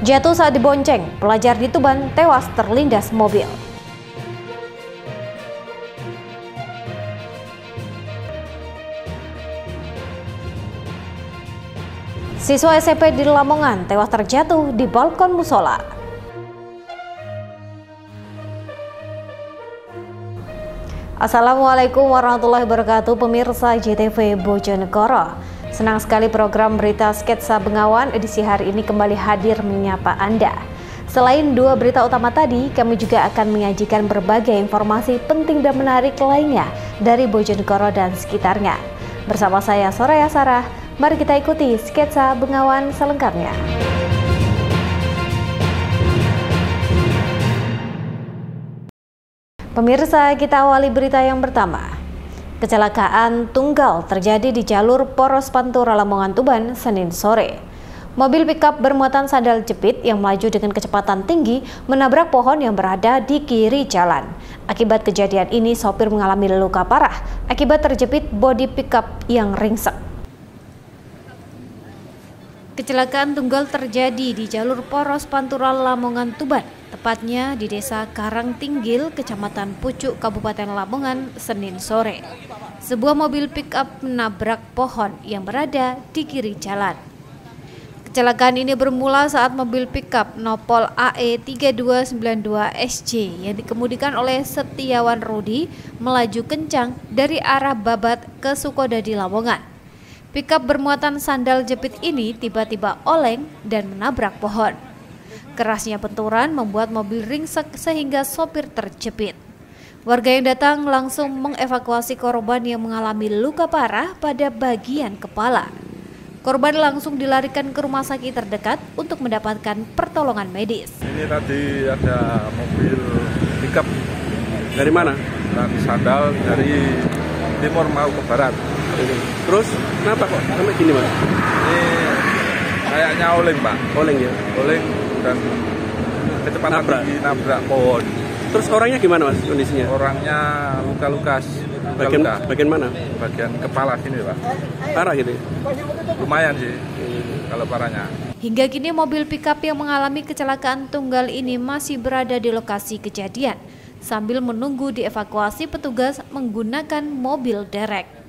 Jatuh saat dibonceng, pelajar di Tuban tewas terlindas mobil. Siswa SMP di Lamongan tewas terjatuh di balkon musola. Assalamualaikum warahmatullahi wabarakatuh, pemirsa JTV Bojonegoro. Senang sekali program berita Sketsa Bengawan edisi hari ini kembali hadir menyapa Anda. Selain dua berita utama tadi, kami juga akan menyajikan berbagai informasi penting dan menarik lainnya dari Bojonegoro dan sekitarnya. Bersama saya Soraya Sarah, mari kita ikuti Sketsa Bengawan selengkapnya. Pemirsa, kita awali berita yang pertama. Kecelakaan tunggal terjadi di jalur Poros Pantura Lamongan Tuban Senin sore. Mobil pickup bermuatan sandal jepit yang melaju dengan kecepatan tinggi menabrak pohon yang berada di kiri jalan. Akibat kejadian ini, sopir mengalami luka parah akibat terjepit bodi pickup yang ringsek. Kecelakaan tunggal terjadi di jalur Poros Pantura Lamongan Tuban, tepatnya di Desa Karangtinggil, Kecamatan Pucuk, Kabupaten Lamongan, Senin sore. Sebuah mobil pick-up menabrak pohon yang berada di kiri jalan. Kecelakaan ini bermula saat mobil pick-up Nopol AE 3292 SJ yang dikemudikan oleh Setiawan Rudi melaju kencang dari arah Babat ke Sukodadi, Lamongan. Pickup bermuatan sandal jepit ini tiba-tiba oleng dan menabrak pohon. Kerasnya benturan membuat mobil ringsek sehingga sopir terjepit. Warga yang datang langsung mengevakuasi korban yang mengalami luka parah pada bagian kepala. Korban langsung dilarikan ke rumah sakit terdekat untuk mendapatkan pertolongan medis. Ini tadi ada mobil pickup dari mana? Dari sandal dari timur mau ke barat. Terus kenapa kok sampai gini, Mas? Ini kayaknya oleng, Pak. Oleng ya? Oleng dan kecepatan tinggi nabrak pohon. Terus orangnya gimana, Mas, kondisinya? Orangnya luka-luka. Bagian mana? Bagian kepala sini, Pak. Parah gitu? Lumayan sih kalau parahnya. Hingga kini mobil pickup yang mengalami kecelakaan tunggal ini masih berada di lokasi kejadian sambil menunggu dievakuasi petugas menggunakan mobil derek.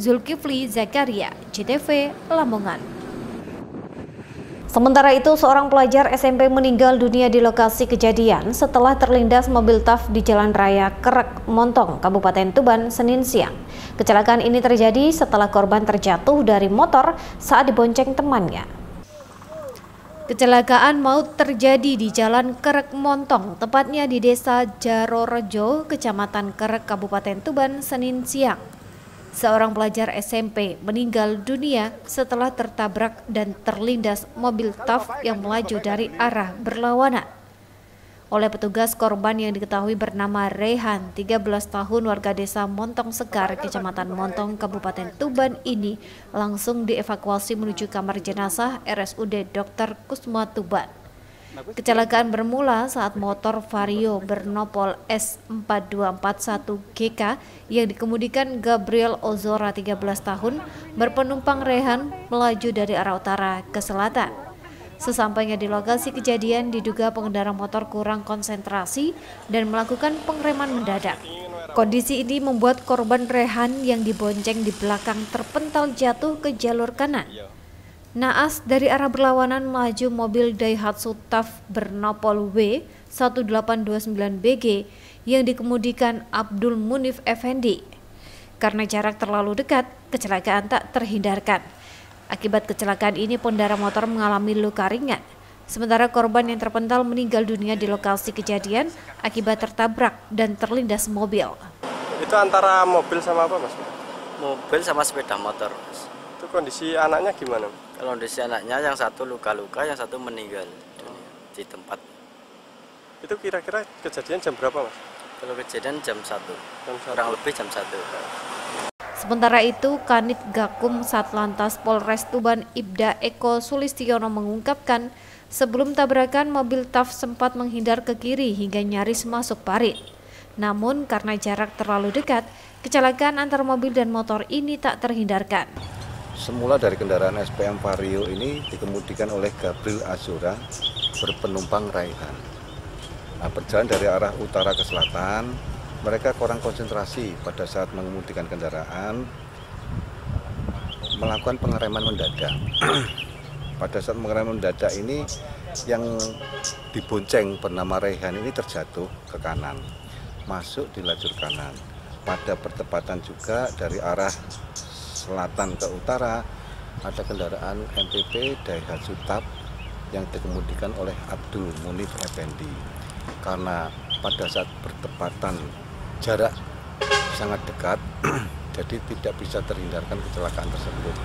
Zulkifli Zakaria, JTV, Lamongan. Sementara itu, seorang pelajar SMP meninggal dunia di lokasi kejadian setelah terlindas mobil TAF di Jalan Raya Kerek Montong, Kabupaten Tuban, Senin siang. Kecelakaan ini terjadi setelah korban terjatuh dari motor saat dibonceng temannya. Kecelakaan maut terjadi di Jalan Kerek Montong, tepatnya di Desa Jarorejo, Kecamatan Kerek, Kabupaten Tuban, Senin siang. Seorang pelajar SMP meninggal dunia setelah tertabrak dan terlindas mobil TAF yang melaju dari arah berlawanan. Oleh petugas, korban yang diketahui bernama Rehan, 13 tahun, warga desa Montong Sekar, Kecamatan Montong, Kabupaten Tuban ini langsung dievakuasi menuju kamar jenazah RSUD Dr. Kusma Tuban. Kecelakaan bermula saat motor Vario bernopol S4241 GK yang dikemudikan Gabriel Ozora, 13 tahun, berpenumpang Rehan melaju dari arah utara ke selatan. Sesampainya di lokasi kejadian, diduga pengendara motor kurang konsentrasi dan melakukan pengereman mendadak. Kondisi ini membuat korban Rehan yang dibonceng di belakang terpental jatuh ke jalur kanan. Naas dari arah berlawanan melaju mobil Daihatsu TAF bernopol W1829BG yang dikemudikan Abdul Munif Effendi. Karena jarak terlalu dekat, kecelakaan tak terhindarkan. Akibat kecelakaan ini, pengendara motor mengalami luka ringan. Sementara korban yang terpental meninggal dunia di lokasi kejadian akibat tertabrak dan terlindas mobil. Itu antara mobil sama apa, Mas? Mobil sama sepeda motor, Mas. Itu kondisi anaknya gimana? Kalau kondisi anaknya yang satu luka-luka, yang satu meninggal di tempat. Itu kira-kira kejadian jam berapa, Mas? Kalau kejadian jam 1, kurang lebih jam 1. Sementara itu, Kanit Gakum Satlantas Polres Tuban Ibda Eko Sulistiono mengungkapkan sebelum tabrakan mobil TAF sempat menghindar ke kiri hingga nyaris masuk parit. Namun karena jarak terlalu dekat, kecelakaan antar mobil dan motor ini tak terhindarkan. Semula dari kendaraan SPM Vario ini dikemudikan oleh Gabriel Azura berpenumpang Raihan. Nah, berjalan dari arah utara ke selatan, mereka kurang konsentrasi pada saat mengemudikan kendaraan, melakukan pengereman mendadak. Pada saat pengereman mendadak ini, yang dibonceng bernama Raihan ini terjatuh ke kanan, masuk di lajur kanan. Pada pertepatan juga dari arah selatan ke utara, ada kendaraan MPP Daihatsu TAB yang dikemudikan oleh Abdul Munif Effendi. Karena pada saat bertepatan jarak sangat dekat, jadi tidak bisa terhindarkan kecelakaan tersebut.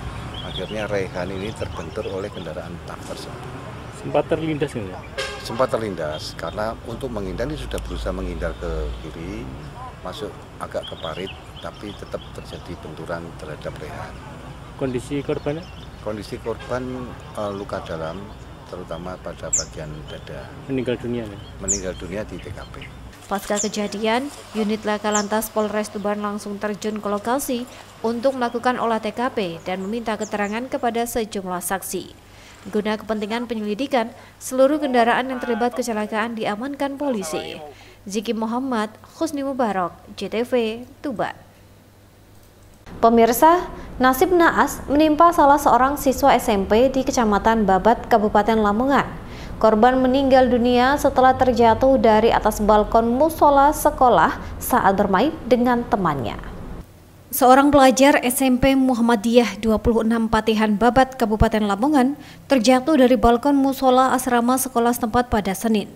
Akhirnya Raihan ini terbentur oleh kendaraan TAB tersebut. Sempat terlindas nggak? Sempat terlindas karena untuk menghindar ini sudah berusaha menghindar ke kiri, masuk agak ke parit, tapi tetap terjadi benturan terhadap Raihan. Kondisi korbannya? Kondisi korban luka dalam, terutama pada bagian dada. Meninggal dunia ya? Meninggal dunia di TKP. Pasca kejadian, unit Laka Lantas Polres Tuban langsung terjun ke lokasi untuk melakukan olah TKP dan meminta keterangan kepada sejumlah saksi. Guna kepentingan penyelidikan, seluruh kendaraan yang terlibat kecelakaan diamankan polisi. Ziki Muhammad, Husni Mubarak, JTV, Tuban. Pemirsa, nasib naas menimpa salah seorang siswa SMP di Kecamatan Babat, Kabupaten Lamongan. Korban meninggal dunia setelah terjatuh dari atas balkon musola sekolah saat bermain dengan temannya. Seorang pelajar SMP Muhammadiyah 26 Patihan Babat, Kabupaten Lamongan, terjatuh dari balkon musola asrama sekolah setempat pada Senin.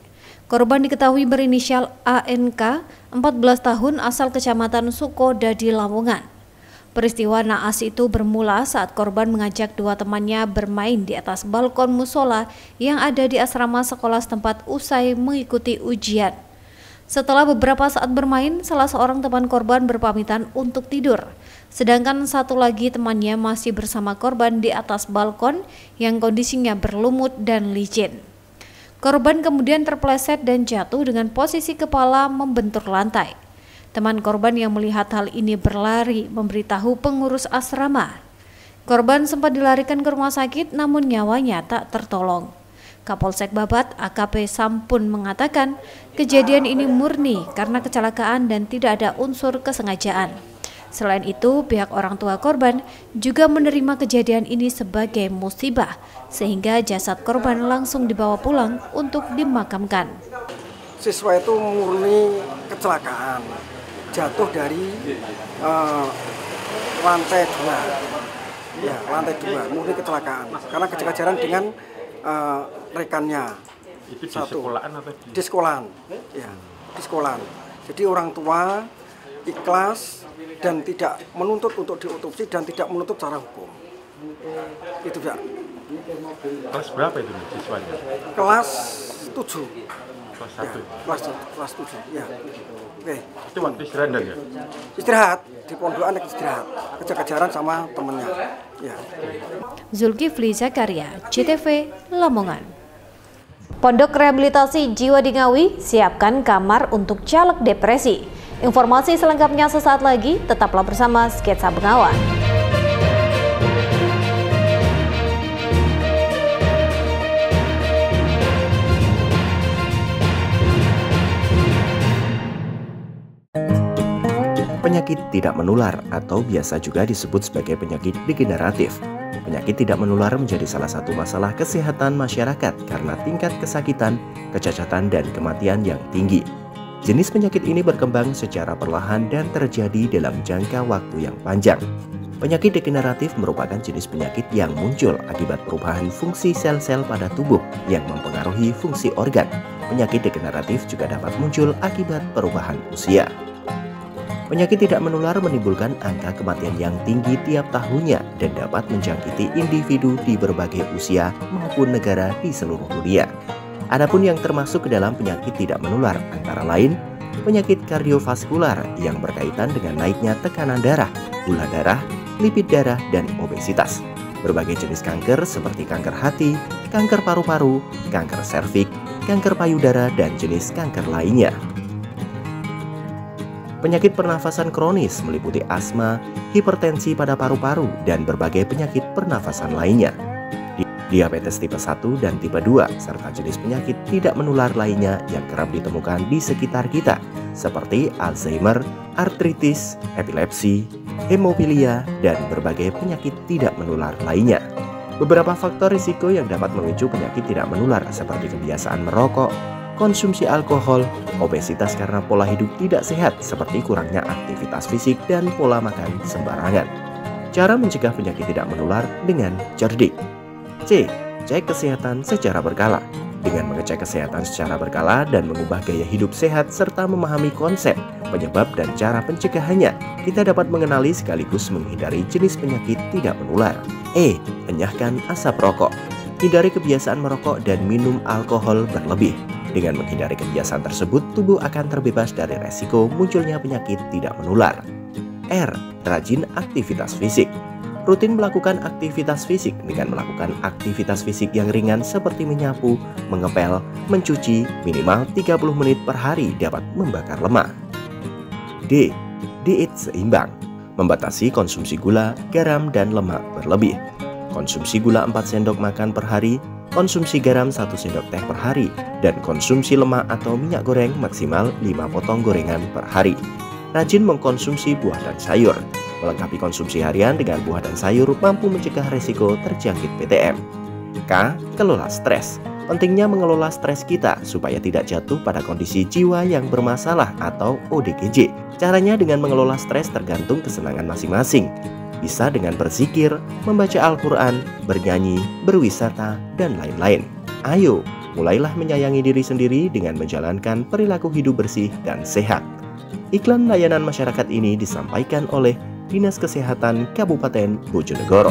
Korban diketahui berinisial ANK, 14 tahun, asal Kecamatan Sukodadi, Lamongan. Peristiwa naas itu bermula saat korban mengajak dua temannya bermain di atas balkon musola yang ada di asrama sekolah setempat usai mengikuti ujian. Setelah beberapa saat bermain, salah seorang teman korban berpamitan untuk tidur. Sedangkan satu lagi temannya masih bersama korban di atas balkon yang kondisinya berlumut dan licin. Korban kemudian terpeleset dan jatuh dengan posisi kepala membentur lantai. Teman korban yang melihat hal ini berlari memberitahu pengurus asrama. Korban sempat dilarikan ke rumah sakit namun nyawanya tak tertolong. Kapolsek Babat AKP Sampun mengatakan kejadian ini murni karena kecelakaan dan tidak ada unsur kesengajaan. Selain itu, pihak orang tua korban juga menerima kejadian ini sebagai musibah sehingga jasad korban langsung dibawa pulang untuk dimakamkan. Siswa itu murni kecelakaan. Jatuh dari lantai 2, ya lantai 2, murni kecelakaan. Karena kejar-kejaran dengan rekannya. Itu di satu sekolahan atau di sekolahan, ya di sekolahan. Jadi orang tua ikhlas dan tidak menuntut untuk diotopsi dan tidak menuntut secara hukum. Itu ya. Kelas berapa itu siswanya? Kelas 7. Kelas 1. Ya, kelas 7, ya. Oke. Itu waktu istirahat ya? Istirahat di pondokan istirahat, kejar-kejaran sama temennya. Ya. Zulkifli Zakaria, JTV, Lamongan. Pondok Rehabilitasi Jiwa di Ngawi siapkan kamar untuk caleg depresi. Informasi selengkapnya sesaat lagi, tetaplah bersama Sketsa Bengawan. Penyakit tidak menular atau biasa juga disebut sebagai penyakit degeneratif. Penyakit tidak menular menjadi salah satu masalah kesehatan masyarakat karena tingkat kesakitan, kecacatan, dan kematian yang tinggi. Jenis penyakit ini berkembang secara perlahan dan terjadi dalam jangka waktu yang panjang. Penyakit degeneratif merupakan jenis penyakit yang muncul akibat perubahan fungsi sel-sel pada tubuh yang mempengaruhi fungsi organ. Penyakit degeneratif juga dapat muncul akibat perubahan usia. Penyakit tidak menular menimbulkan angka kematian yang tinggi tiap tahunnya dan dapat menjangkiti individu di berbagai usia maupun negara di seluruh dunia. Adapun yang termasuk ke dalam penyakit tidak menular antara lain penyakit kardiovaskular yang berkaitan dengan naiknya tekanan darah, gula darah, lipid darah, dan obesitas. Berbagai jenis kanker seperti kanker hati, kanker paru-paru, kanker serviks, kanker payudara, dan jenis kanker lainnya. Penyakit pernafasan kronis meliputi asma, hipertensi pada paru-paru, dan berbagai penyakit pernafasan lainnya. diabetes tipe 1 dan tipe 2, serta jenis penyakit tidak menular lainnya yang kerap ditemukan di sekitar kita, seperti Alzheimer, artritis, epilepsi, hemofilia, dan berbagai penyakit tidak menular lainnya. Beberapa faktor risiko yang dapat memicu penyakit tidak menular seperti kebiasaan merokok, konsumsi alkohol, obesitas karena pola hidup tidak sehat seperti kurangnya aktivitas fisik dan pola makan sembarangan. Cara mencegah penyakit tidak menular dengan cerdik. C. Cek kesehatan secara berkala. Dengan mengecek kesehatan secara berkala dan mengubah gaya hidup sehat serta memahami konsep, penyebab dan cara pencegahannya, kita dapat mengenali sekaligus menghindari jenis penyakit tidak menular. E. Enyahkan asap rokok. Hindari kebiasaan merokok dan minum alkohol berlebih. Dengan menghindari kebiasaan tersebut, tubuh akan terbebas dari resiko munculnya penyakit tidak menular. R. Rajin aktivitas fisik. Rutin melakukan aktivitas fisik dengan melakukan aktivitas fisik yang ringan seperti menyapu, mengepel, mencuci minimal 30 menit per hari dapat membakar lemak. D. Diet seimbang. Membatasi konsumsi gula, garam, dan lemak berlebih. Konsumsi gula 4 sendok makan per hari, konsumsi garam 1 sendok teh per hari, dan konsumsi lemak atau minyak goreng maksimal 5 potong gorengan per hari. Rajin mengkonsumsi buah dan sayur. Melengkapi konsumsi harian dengan buah dan sayur mampu mencegah resiko terjangkit PTM. K. Kelola stres. Pentingnya mengelola stres kita supaya tidak jatuh pada kondisi jiwa yang bermasalah atau ODGJ. Caranya dengan mengelola stres tergantung kesenangan masing-masing. Bisa dengan berzikir, membaca Al-Quran, bernyanyi, berwisata, dan lain-lain. Ayo, mulailah menyayangi diri sendiri dengan menjalankan perilaku hidup bersih dan sehat. Iklan layanan masyarakat ini disampaikan oleh Dinas Kesehatan Kabupaten Bojonegoro.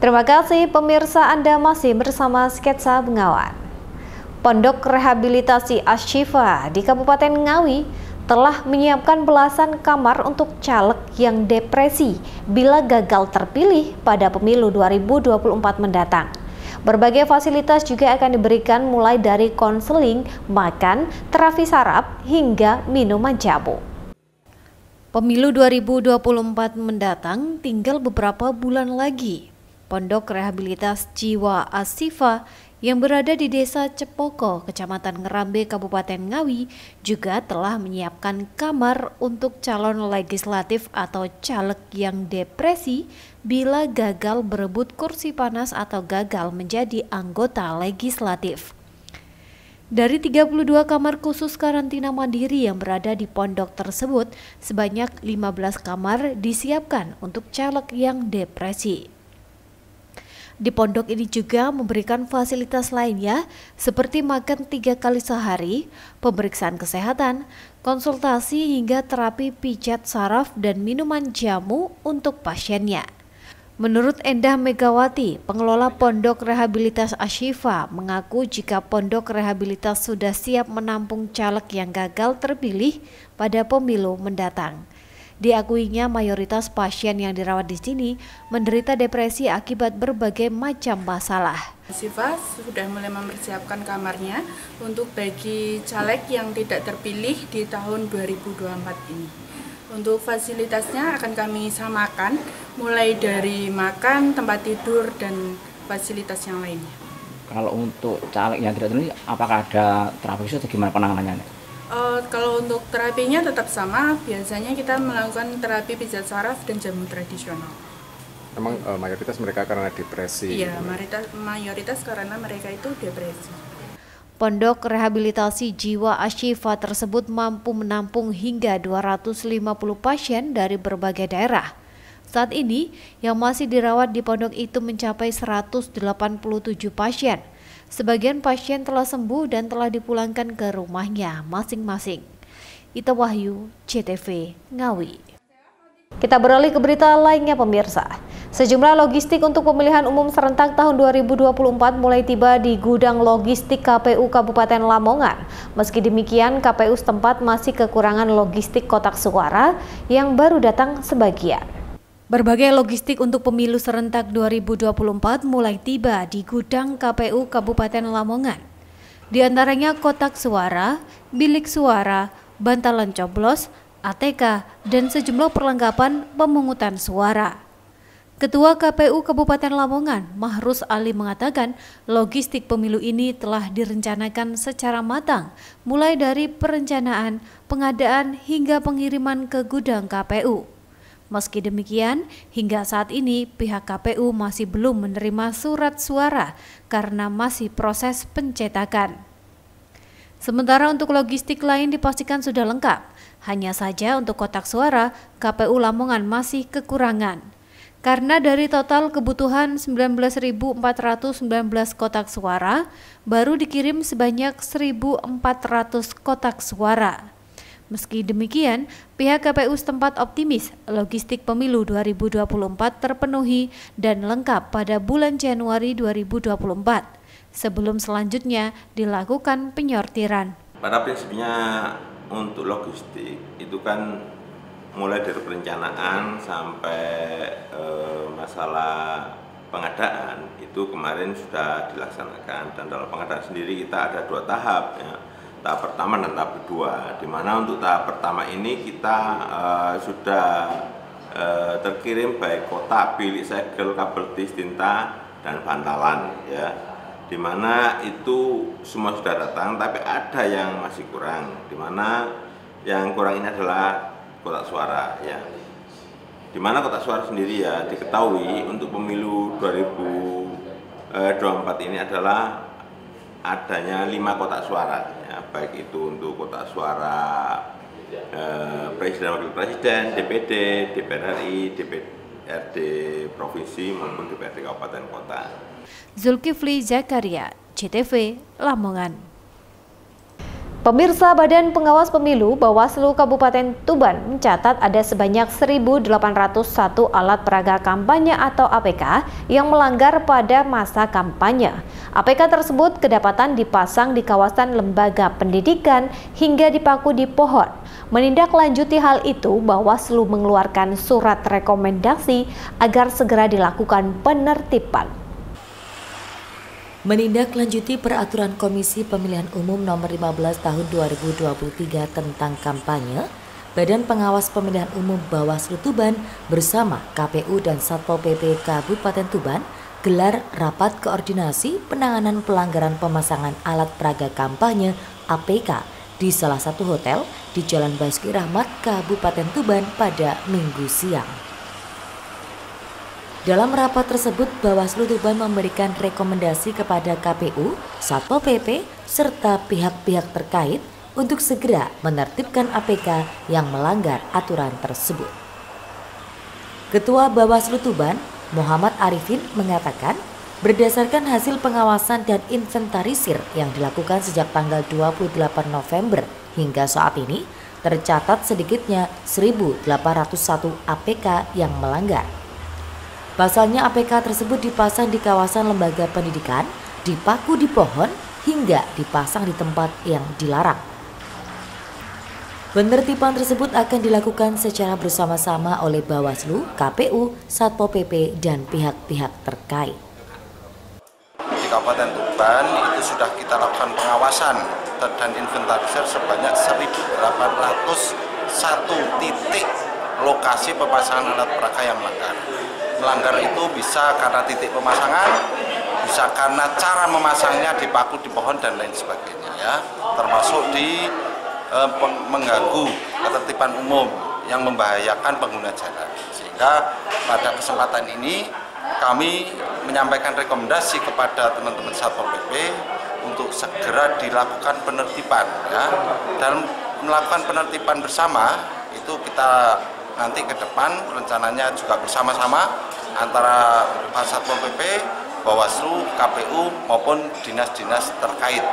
Terima kasih pemirsa, Anda masih bersama Sketsa Bengawan. Pondok Rehabilitasi Ashifa di Kabupaten Ngawi telah menyiapkan belasan kamar untuk caleg yang depresi bila gagal terpilih pada pemilu 2024 mendatang. Berbagai fasilitas juga akan diberikan mulai dari konseling, makan, terapi saraf, hingga minuman jamu. Pemilu 2024 mendatang tinggal beberapa bulan lagi. Pondok Rehabilitas Jiwa Ashifa yang berada di Desa Cepoko, Kecamatan Ngerambe, Kabupaten Ngawi, juga telah menyiapkan kamar untuk calon legislatif atau caleg yang depresi bila gagal berebut kursi panas atau gagal menjadi anggota legislatif. Dari 32 kamar khusus karantina mandiri yang berada di pondok tersebut, sebanyak 15 kamar disiapkan untuk caleg yang depresi. Di pondok ini juga memberikan fasilitas lainnya seperti makan 3 kali sehari, pemeriksaan kesehatan, konsultasi hingga terapi pijat saraf dan minuman jamu untuk pasiennya. Menurut Endah Megawati, pengelola Pondok Rehabilitas Ashifa mengaku jika Pondok Rehabilitas sudah siap menampung caleg yang gagal terpilih pada pemilu mendatang. Diakuinya mayoritas pasien yang dirawat di sini menderita depresi akibat berbagai macam masalah. Ashifa sudah mulai mempersiapkan kamarnya untuk bagi caleg yang tidak terpilih di tahun 2024 ini. Untuk fasilitasnya akan kami samakan mulai dari makan, tempat tidur, dan fasilitas yang lainnya. Kalau untuk caleg yang tidak terpilih, apakah ada terapi khusus atau gimana penanganannya? Kalau untuk terapinya tetap sama, biasanya kita melakukan terapi pijat saraf dan jamu tradisional. Memang mayoritas mereka karena depresi? Iya, mayoritas karena mereka itu depresi. Pondok Rehabilitasi Jiwa Ashifa tersebut mampu menampung hingga 250 pasien dari berbagai daerah. Saat ini, yang masih dirawat di pondok itu mencapai 187 pasien. Sebagian pasien telah sembuh dan telah dipulangkan ke rumahnya masing-masing. Ita Wahyu, CTV, Ngawi. Kita beralih ke berita lainnya pemirsa. Sejumlah logistik untuk pemilihan umum serentak tahun 2024 mulai tiba di gudang logistik KPU Kabupaten Lamongan. Meski demikian, KPU setempat masih kekurangan logistik kotak suara yang baru datang sebagian. Berbagai logistik untuk pemilu serentak 2024 mulai tiba di gudang KPU Kabupaten Lamongan. Di antaranya kotak suara, bilik suara, bantalan coblos, ATK, dan sejumlah perlengkapan pemungutan suara. Ketua KPU Kabupaten Lamongan, Mahrus Ali mengatakan logistik pemilu ini telah direncanakan secara matang, mulai dari perencanaan, pengadaan, hingga pengiriman ke gudang KPU. Meski demikian, hingga saat ini pihak KPU masih belum menerima surat suara karena masih proses pencetakan. Sementara untuk logistik lain dipastikan sudah lengkap, hanya saja untuk kotak suara, KPU Lamongan masih kekurangan. Karena dari total kebutuhan 19.419 kotak suara, baru dikirim sebanyak 1.400 kotak suara. Meski demikian, pihak KPU setempat optimis logistik pemilu 2024 terpenuhi dan lengkap pada bulan Januari 2024, sebelum selanjutnya dilakukan penyortiran. Pada prinsipnya untuk logistik itu kan mulai dari perencanaan sampai masalah pengadaan itu kemarin sudah dilaksanakan, dan dalam pengadaan sendiri kita ada 2 tahap ya. Tahap pertama dan tahap kedua, di mana untuk tahap pertama ini kita sudah terkirim baik kotak, bilik segel, kabel tis, tinta, dan bantalan ya, di mana itu semua sudah datang, tapi ada yang masih kurang, di mana yang kurang ini adalah kotak suara ya. Di mana kotak suara sendiri ya diketahui untuk pemilu 2024 ini adalah adanya 5 kotak suara ya, baik itu untuk kotak suara Presiden Wakil Presiden, DPD, DPR RI, DPRD Provinsi maupun DPRD Kabupaten Kota. Zulkifli Zakaria, CTV, Lamongan. Pemirsa, Badan Pengawas Pemilu Bawaslu Kabupaten Tuban mencatat ada sebanyak 1.801 alat peraga kampanye atau APK yang melanggar pada masa kampanye. APK tersebut kedapatan dipasang di kawasan lembaga pendidikan hingga dipaku di pohon. Menindaklanjuti hal itu, Bawaslu mengeluarkan surat rekomendasi agar segera dilakukan penertiban. Menindaklanjuti peraturan Komisi Pemilihan Umum Nomor 15 Tahun 2023 tentang kampanye, Badan Pengawas Pemilihan Umum Bawaslu Tuban bersama KPU dan Satpol PP Kabupaten Tuban gelar rapat koordinasi penanganan pelanggaran pemasangan alat peraga kampanye APK di salah satu hotel di Jalan Basuki Rahmat, Kabupaten Tuban pada Minggu siang. Dalam rapat tersebut, Bawaslu Tuban memberikan rekomendasi kepada KPU, Satpol PP, serta pihak-pihak terkait untuk segera menertibkan APK yang melanggar aturan tersebut. Ketua Bawaslu Tuban, Muhammad Arifin, mengatakan, berdasarkan hasil pengawasan dan inventarisir yang dilakukan sejak tanggal 28 November hingga saat ini, tercatat sedikitnya 1.801 APK yang melanggar. Pasalnya APK tersebut dipasang di kawasan lembaga pendidikan, dipaku di pohon, hingga dipasang di tempat yang dilarang. Penertiban tersebut akan dilakukan secara bersama-sama oleh Bawaslu, KPU, Satpol PP, dan pihak-pihak terkait. Di Kabupaten Tuban itu sudah kita lakukan pengawasan dan inventarisir sebanyak 1.801 titik lokasi pemasangan alat peraga yang melanggar. Melanggar itu bisa karena titik pemasangan, bisa karena cara memasangnya dipaku di pohon dan lain sebagainya ya, termasuk di mengganggu ketertiban umum yang membahayakan pengguna jalan. Sehingga pada kesempatan ini kami menyampaikan rekomendasi kepada teman-teman Satpol PP untuk segera dilakukan penertiban ya. Dalam melakukan penertiban bersama itu kita nanti ke depan rencananya juga bersama-sama antara Pak Satpol PP, Bawaslu, KPU maupun dinas-dinas terkait.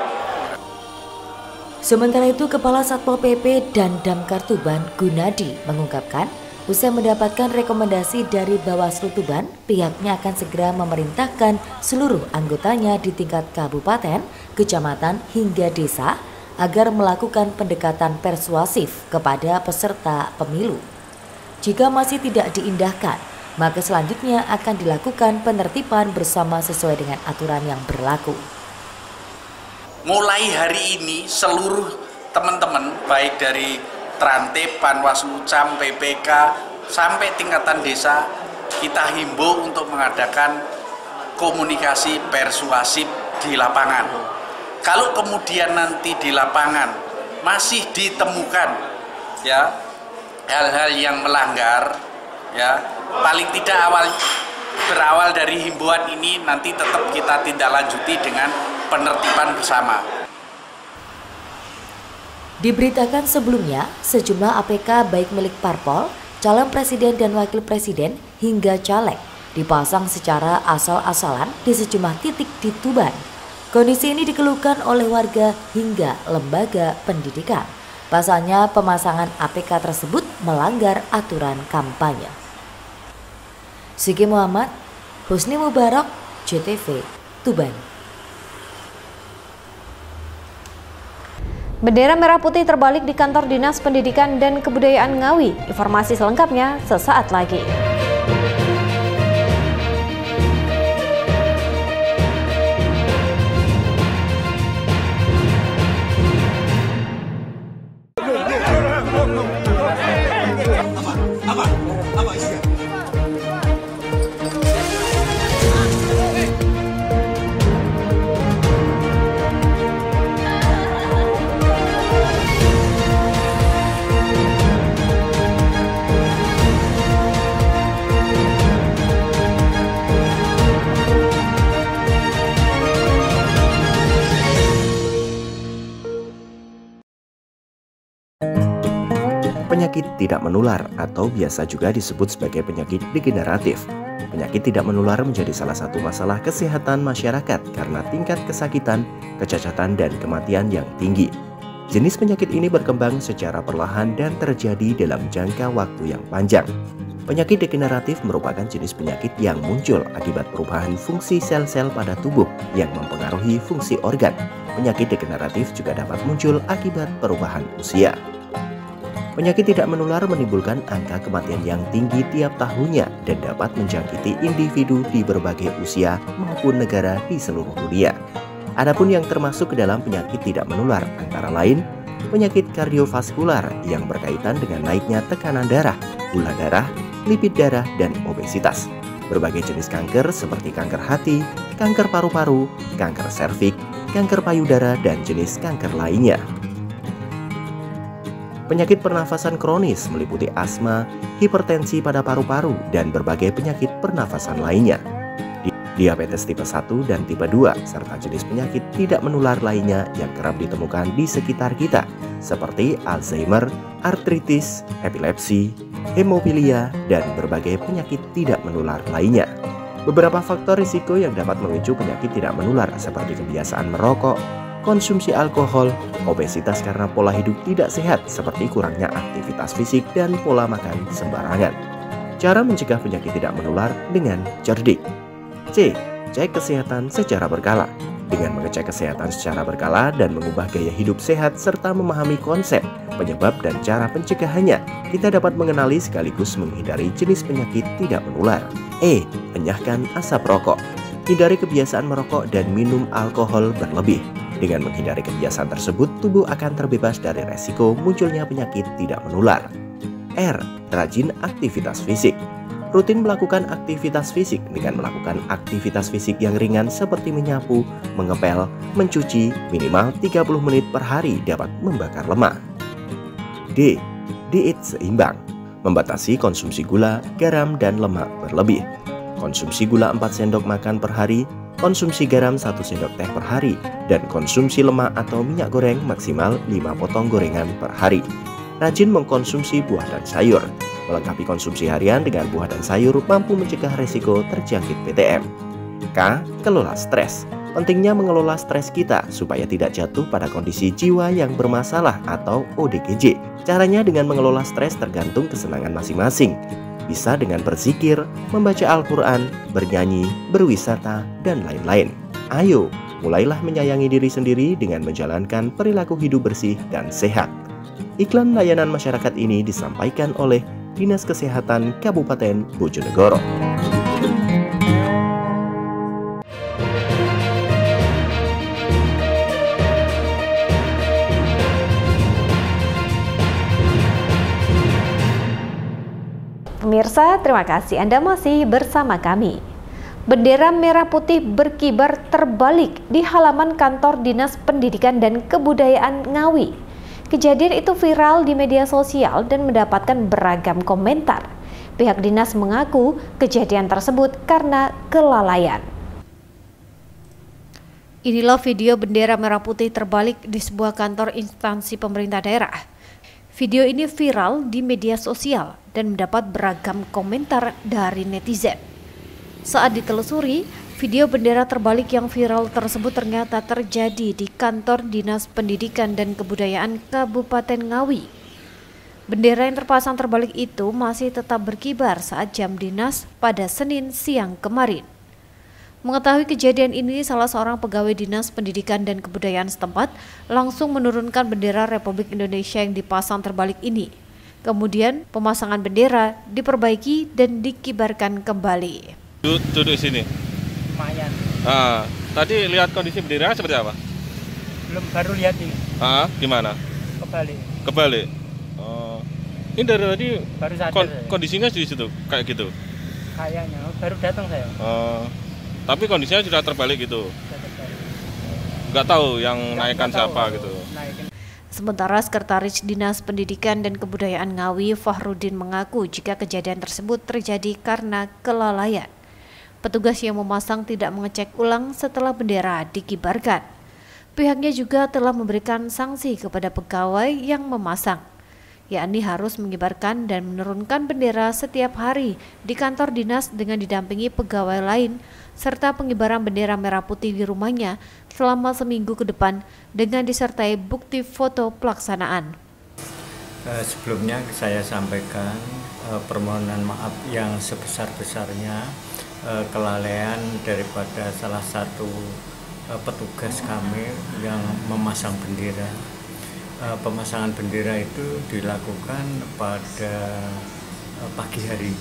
Sementara itu, Kepala Satpol PP dan Damkar Tuban, Gunadi, mengungkapkan, usai mendapatkan rekomendasi dari Bawaslu Tuban, pihaknya akan segera memerintahkan seluruh anggotanya di tingkat kabupaten, kecamatan, hingga desa agar melakukan pendekatan persuasif kepada peserta pemilu. Jika masih tidak diindahkan, maka selanjutnya akan dilakukan penertiban bersama sesuai dengan aturan yang berlaku. Mulai hari ini seluruh teman-teman baik dari Trantip, Panwaslu, Cam, PPK sampai tingkatan desa kita himbau untuk mengadakan komunikasi persuasif di lapangan. Kalau kemudian nanti di lapangan masih ditemukan ya hal-hal yang melanggar, ya paling tidak berawal dari himbauan ini nanti tetap kita tindak lanjuti dengan penertiban bersama. Diberitakan sebelumnya, sejumlah APK baik milik parpol, calon presiden dan wakil presiden hingga caleg dipasang secara asal-asalan di sejumlah titik di Tuban. Kondisi ini dikeluhkan oleh warga hingga lembaga pendidikan. Pasalnya pemasangan APK tersebut melanggar aturan kampanye. Sigi Muhammad, Husni Mubarak, JTV, Tuban. Bendera merah putih terbalik di kantor Dinas Pendidikan dan Kebudayaan Ngawi. Informasi selengkapnya sesaat lagi. Penyakit tidak menular atau biasa juga disebut sebagai penyakit degeneratif. Penyakit tidak menular menjadi salah satu masalah kesehatan masyarakat karena tingkat kesakitan, kecacatan, dan kematian yang tinggi. Jenis penyakit ini berkembang secara perlahan dan terjadi dalam jangka waktu yang panjang. Penyakit degeneratif merupakan jenis penyakit yang muncul akibat perubahan fungsi sel-sel pada tubuh yang mempengaruhi fungsi organ. Penyakit degeneratif juga dapat muncul akibat perubahan usia. Penyakit tidak menular menimbulkan angka kematian yang tinggi tiap tahunnya dan dapat menjangkiti individu di berbagai usia maupun negara di seluruh dunia. Adapun yang termasuk ke dalam penyakit tidak menular antara lain penyakit kardiovaskular yang berkaitan dengan naiknya tekanan darah, gula darah, lipid darah, dan obesitas. Berbagai jenis kanker seperti kanker hati, kanker paru-paru, kanker serviks, kanker payudara, dan jenis kanker lainnya. Penyakit pernafasan kronis meliputi asma, hipertensi pada paru-paru, dan berbagai penyakit pernafasan lainnya. Diabetes tipe 1 dan tipe 2, serta jenis penyakit tidak menular lainnya yang kerap ditemukan di sekitar kita, seperti Alzheimer, artritis, epilepsi, hemofilia, dan berbagai penyakit tidak menular lainnya. Beberapa faktor risiko yang dapat memicu penyakit tidak menular seperti kebiasaan merokok, konsumsi alkohol, obesitas karena pola hidup tidak sehat seperti kurangnya aktivitas fisik dan pola makan sembarangan. Cara mencegah penyakit tidak menular dengan cerdik. C. Cek kesehatan secara berkala. Dengan mengecek kesehatan secara berkala dan mengubah gaya hidup sehat serta memahami konsep, penyebab dan cara pencegahannya, kita dapat mengenali sekaligus menghindari jenis penyakit tidak menular. E. Enyahkan asap rokok. Hindari kebiasaan merokok dan minum alkohol berlebih. Dengan menghindari kebiasaan tersebut, tubuh akan terbebas dari resiko munculnya penyakit tidak menular. R. Rajin aktivitas fisik. Rutin melakukan aktivitas fisik dengan melakukan aktivitas fisik yang ringan seperti menyapu, mengepel, mencuci, minimal 30 menit per hari dapat membakar lemak. D. Diet seimbang. Membatasi konsumsi gula, garam, dan lemak berlebih. Konsumsi gula 4 sendok makan per hari, konsumsi garam 1 sendok teh per hari, dan konsumsi lemak atau minyak goreng maksimal 5 potong gorengan per hari. Rajin mengkonsumsi buah dan sayur. Melengkapi konsumsi harian dengan buah dan sayur mampu mencegah resiko terjangkit PTM. K. Kelola stres. Pentingnya mengelola stres kita supaya tidak jatuh pada kondisi jiwa yang bermasalah atau ODGJ. Caranya dengan mengelola stres tergantung kesenangan masing-masing. Bisa dengan berzikir, membaca Al-Quran, bernyanyi, berwisata, dan lain-lain. Ayo, mulailah menyayangi diri sendiri dengan menjalankan perilaku hidup bersih dan sehat. Iklan layanan masyarakat ini disampaikan oleh Dinas Kesehatan Kabupaten Bojonegoro. Pemirsa, terima kasih Anda masih bersama kami. Bendera merah putih berkibar terbalik di halaman kantor Dinas Pendidikan dan Kebudayaan Ngawi. Kejadian itu viral di media sosial dan mendapatkan beragam komentar. Pihak dinas mengaku kejadian tersebut karena kelalaian. Inilah video bendera merah putih terbalik di sebuah kantor instansi pemerintah daerah. Video ini viral di media sosial dan mendapat beragam komentar dari netizen. Saat ditelusuri, video bendera terbalik yang viral tersebut ternyata terjadi di kantor Dinas Pendidikan dan Kebudayaan Kabupaten Ngawi. Bendera yang terpasang terbalik itu masih tetap berkibar saat jam dinas pada Senin siang kemarin. Mengetahui kejadian ini, salah seorang pegawai Dinas Pendidikan dan Kebudayaan setempat langsung menurunkan bendera Republik Indonesia yang dipasang terbalik ini. Kemudian pemasangan bendera diperbaiki dan dikibarkan kembali. Duduk sini. Lumayan. Tadi lihat kondisi bendera seperti apa? Belum, baru lihat ini. Gimana? Kebalik. Ini dari tadi baru sadar kondisinya di situ kayak gitu. Kayaknya baru datang saya. Tapi kondisinya sudah terbalik gitu. Nggak tahu yang naikkan siapa gitu. Sementara Sekretaris Dinas Pendidikan dan Kebudayaan Ngawi, Fahrudin, mengaku jika kejadian tersebut terjadi karena kelalaian. Petugas yang memasang tidak mengecek ulang setelah bendera dikibarkan. Pihaknya juga telah memberikan sanksi kepada pegawai yang memasang, yakni harus mengibarkan dan menurunkan bendera setiap hari di kantor dinas dengan didampingi pegawai lain, serta pengibaran bendera merah putih di rumahnya selama seminggu ke depan dengan disertai bukti foto pelaksanaan. Sebelumnya saya sampaikan permohonan maaf yang sebesar-besarnya kelalaian daripada salah satu petugas kami yang memasang bendera. Pemasangan bendera itu dilakukan pada pagi hari.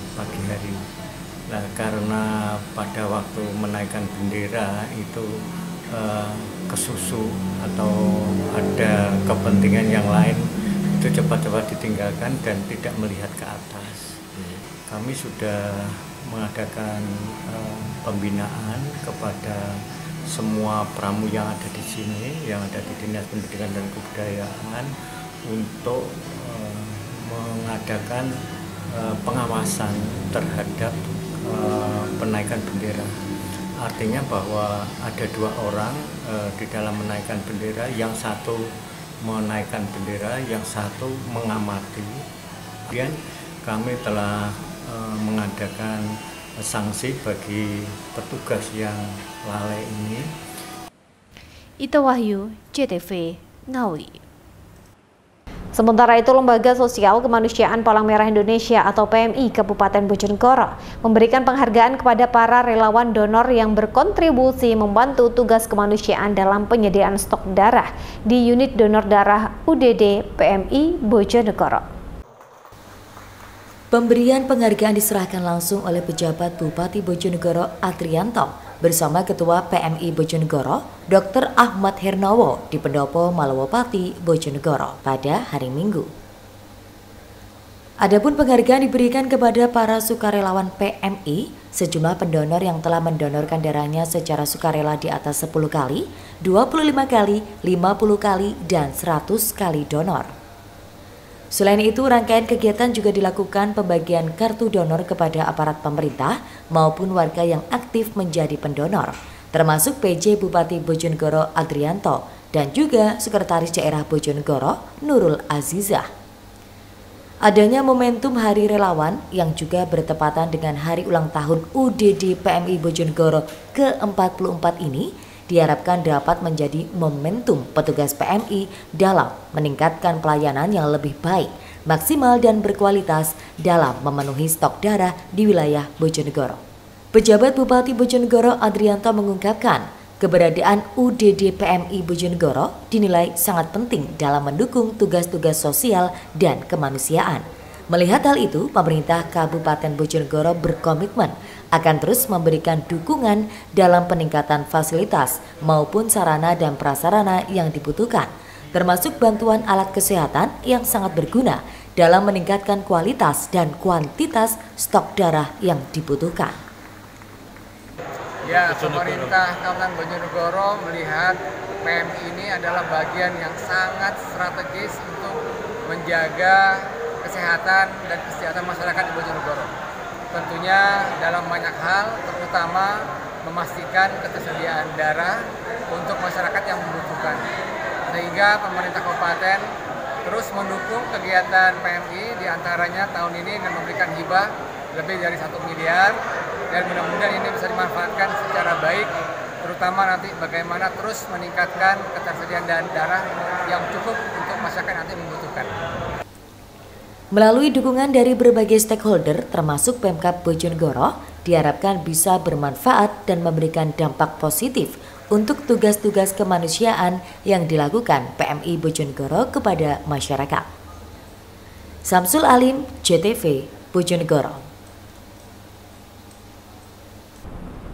Nah, karena pada waktu menaikkan bendera itu kesusu atau ada kepentingan yang lain, itu cepat-cepat ditinggalkan dan tidak melihat ke atas. Kami sudah mengadakan pembinaan kepada semua pramu yang ada di sini, yang ada di Dinas Pendidikan dan Kebudayaan, untuk mengadakan pengawasan terhadap penaikan bendera. Artinya bahwa ada 2 orang di dalam menaikkan bendera, yang satu menaikkan bendera, yang satu mengamati. Kemudian kami telah mengadakan sanksi bagi petugas yang lalai ini. Ita Wahyu, CTV, Ngawi. Sementara itu, Lembaga Sosial Kemanusiaan Palang Merah Indonesia atau PMI Kabupaten Bojonegoro memberikan penghargaan kepada para relawan donor yang berkontribusi membantu tugas kemanusiaan dalam penyediaan stok darah di unit donor darah UDD PMI Bojonegoro. Pemberian penghargaan diserahkan langsung oleh pejabat Bupati Bojonegoro Adrianto bersama Ketua PMI Bojonegoro Dr. Ahmad Hernowo di Pendopo Malowopati, Bojonegoro pada hari Minggu. Adapun penghargaan diberikan kepada para sukarelawan PMI, sejumlah pendonor yang telah mendonorkan darahnya secara sukarela di atas 10 kali, 25 kali, 50 kali, dan 100 kali donor. Selain itu, rangkaian kegiatan juga dilakukan pembagian kartu donor kepada aparat pemerintah maupun warga yang aktif menjadi pendonor, termasuk PJ Bupati Bojonegoro Adrianto dan juga Sekretaris Daerah Bojonegoro Nurul Azizah. Adanya momentum Hari Relawan yang juga bertepatan dengan hari ulang tahun UDD PMI Bojonegoro ke-44 ini diharapkan dapat menjadi momentum petugas PMI dalam meningkatkan pelayanan yang lebih baik, maksimal dan berkualitas dalam memenuhi stok darah di wilayah Bojonegoro. Pejabat Bupati Bojonegoro Adrianto mengungkapkan, keberadaan UDD PMI Bojonegoro dinilai sangat penting dalam mendukung tugas-tugas sosial dan kemanusiaan. Melihat hal itu, pemerintah Kabupaten Bojonegoro berkomitmen akan terus memberikan dukungan dalam peningkatan fasilitas maupun sarana dan prasarana yang dibutuhkan, termasuk bantuan alat kesehatan yang sangat berguna dalam meningkatkan kualitas dan kuantitas stok darah yang dibutuhkan. Ya, pemerintah Kabupaten Bojonegoro melihat PMI ini adalah bagian yang sangat strategis untuk menjaga kesehatan dan kesejahteraan masyarakat di Bojonegoro. Tentunya dalam banyak hal, terutama memastikan ketersediaan darah untuk masyarakat yang membutuhkan. Sehingga pemerintah kabupaten terus mendukung kegiatan PMI, diantaranya tahun ini dengan memberikan hibah lebih dari 1 miliar, dan mudah-mudahan ini bisa dimanfaatkan secara baik, terutama nanti bagaimana terus meningkatkan ketersediaan darah yang cukup untuk masyarakat yang nanti membutuhkan. Melalui dukungan dari berbagai stakeholder termasuk Pemkab Bojonegoro, diharapkan bisa bermanfaat dan memberikan dampak positif untuk tugas-tugas kemanusiaan yang dilakukan PMI Bojonegoro kepada masyarakat. Samsul Alim, JTV, Bojonegoro.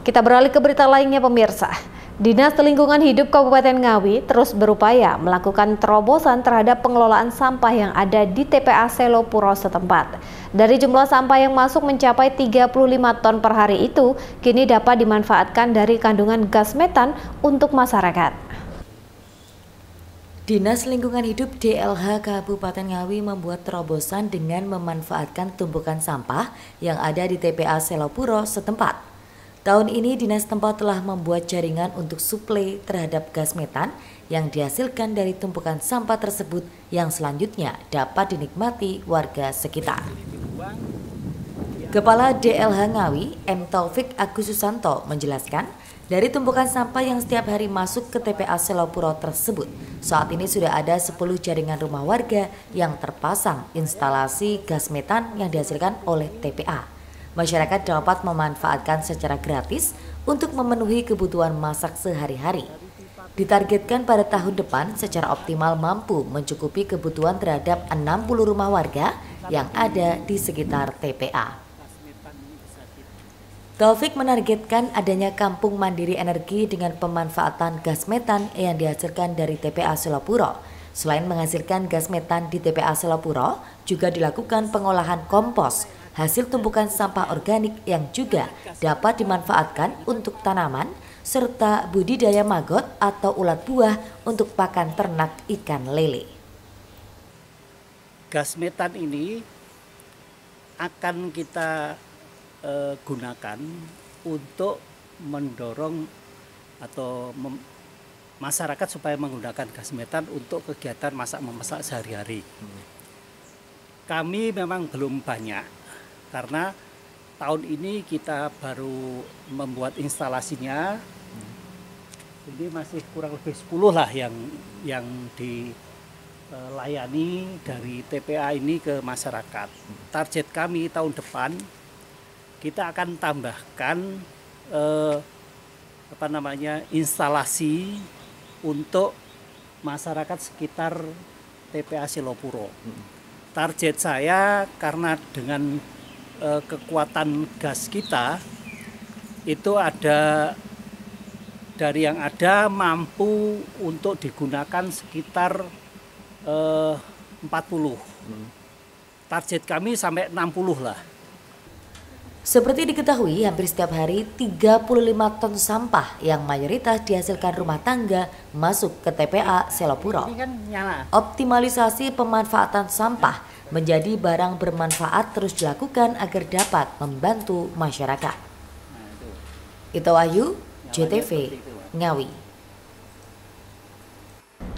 Kita beralih ke berita lainnya pemirsa. Dinas Lingkungan Hidup Kabupaten Ngawi terus berupaya melakukan terobosan terhadap pengelolaan sampah yang ada di TPA Selopuro setempat. Dari jumlah sampah yang masuk mencapai 35 ton per hari itu, kini dapat dimanfaatkan dari kandungan gas metan untuk masyarakat. Dinas Lingkungan Hidup DLH Kabupaten Ngawi membuat terobosan dengan memanfaatkan tumpukan sampah yang ada di TPA Selopuro setempat. Tahun ini dinas tempat telah membuat jaringan untuk suplai terhadap gas metan yang dihasilkan dari tumpukan sampah tersebut yang selanjutnya dapat dinikmati warga sekitar. Kepala DLH Ngawi, M. Taufik Agus Susanto menjelaskan, dari tumpukan sampah yang setiap hari masuk ke TPA Selopuro tersebut, saat ini sudah ada 10 jaringan rumah warga yang terpasang instalasi gas metan yang dihasilkan oleh TPA. Masyarakat dapat memanfaatkan secara gratis untuk memenuhi kebutuhan masak sehari-hari. Ditargetkan pada tahun depan secara optimal mampu mencukupi kebutuhan terhadap 60 rumah warga yang ada di sekitar TPA. Taufik menargetkan adanya kampung mandiri energi dengan pemanfaatan gas metan yang dihasilkan dari TPA Selopuro. Selain menghasilkan gas metan di TPA Selopuro, juga dilakukan pengolahan kompos hasil tumpukan sampah organik yang juga dapat dimanfaatkan untuk tanaman serta budidaya maggot atau ulat buah untuk pakan ternak ikan lele. Gas metan ini akan kita gunakan untuk mendorong atau masyarakat supaya menggunakan gas metan untuk kegiatan masak-memasak sehari-hari. Kami memang belum banyak, karena tahun ini kita baru membuat instalasinya. Ini masih kurang lebih 10 lah yang dilayani dari TPA ini ke masyarakat. Target kami tahun depan kita akan tambahkan instalasi untuk masyarakat sekitar TPA Selopuro. Target saya karena dengan kekuatan gas kita itu ada dari yang ada mampu untuk digunakan sekitar 40. Target kami sampai 60 lah. Seperti diketahui, hampir setiap hari 35 ton sampah yang mayoritas dihasilkan rumah tangga masuk ke TPA Selopuro. Optimalisasi pemanfaatan sampah menjadi barang bermanfaat terus dilakukan agar dapat membantu masyarakat. Ito Wahyu, JTV, Ngawi.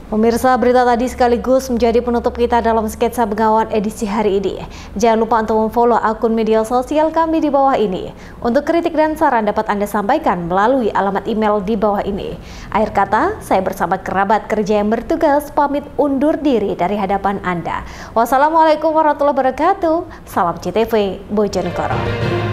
Pemirsa, berita tadi sekaligus menjadi penutup kita dalam sketsa Bengawan edisi hari ini. Jangan lupa untuk memfollow akun media sosial kami di bawah ini. Untuk kritik dan saran dapat Anda sampaikan melalui alamat email di bawah ini. Akhir kata, saya bersama kerabat kerja yang bertugas pamit undur diri dari hadapan Anda. Wassalamualaikum warahmatullahi wabarakatuh. Salam CTV Bojonegoro.